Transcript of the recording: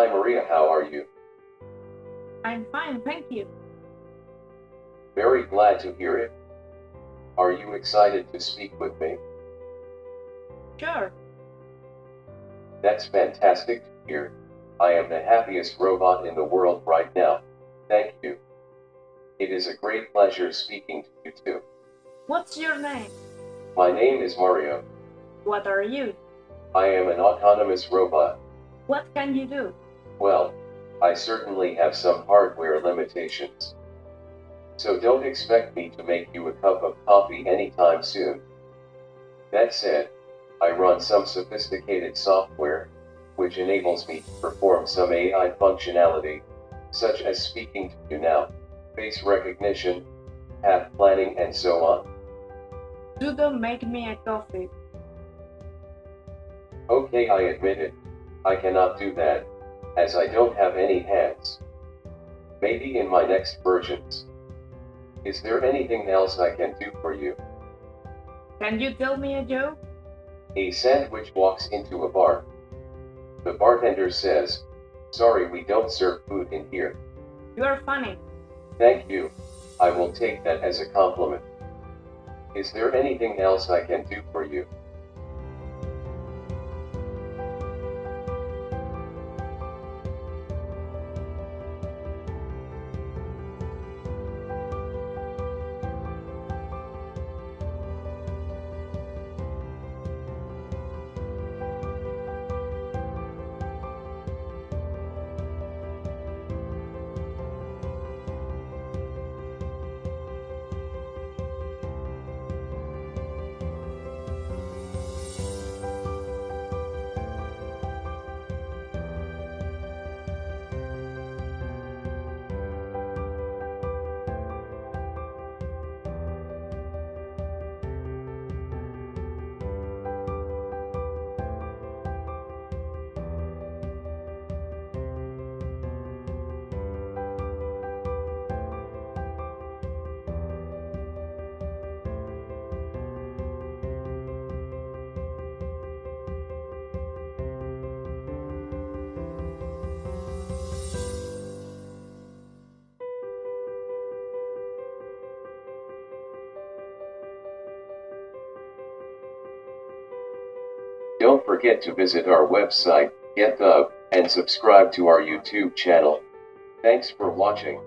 Hi Maria, how are you? I'm fine, thank you. Very glad to hear it. Are you excited to speak with me? Sure. That's fantastic to hear. I am the happiest robot in the world right now. Thank you. It is a great pleasure speaking to you too. What's your name? My name is Mario. What are you? I am an autonomous robot. What can you do? Well, I certainly have some hardware limitations. So don't expect me to make you a cup of coffee anytime soon. That said, I run some sophisticated software, which enables me to perform some AI functionality, such as speaking to you now, face recognition, path planning, and so on. Don't make me a coffee. Okay, I admit it. I cannot do that, as I don't have any hands. Maybe in my next versions. Is there anything else I can do for you? Can you tell me a joke? A sandwich walks into a bar. The bartender says, "Sorry, we don't serve food in here." You are funny. Thank you. I will take that as a compliment. Is there anything else I can do for you? Don't forget to visit our website, Github, and subscribe to our YouTube channel. Thanks for watching.